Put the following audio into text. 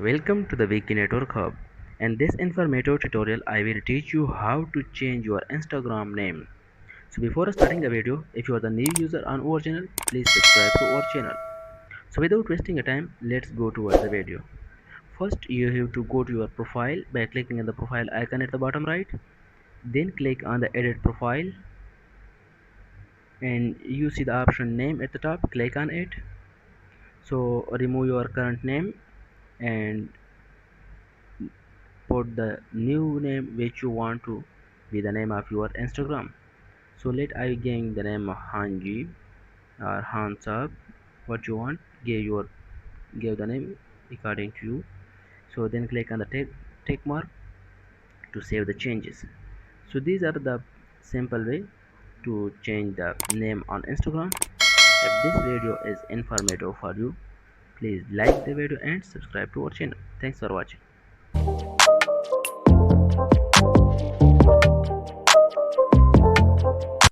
Welcome to the Wiki Network Hub. In this informative tutorial, I will teach you how to change your Instagram name. So before starting the video, if you are the new user on our channel, please subscribe to our channel. So without wasting a time, let's go towards the video. First, you have to go to your profile by clicking on the profile icon at the bottom right. Then click on the edit profile and you see the option name at the top. Click on it. So remove your current name and put the new name which you want to be the name of your Instagram. So let I give the name Hanji or Hansab. What you want, give the name according to you. So then click on the tick mark to save the changes. So these are the simple way to change the name on Instagram. If this video is informative for you, please like the video and subscribe to our channel. Thanks for watching.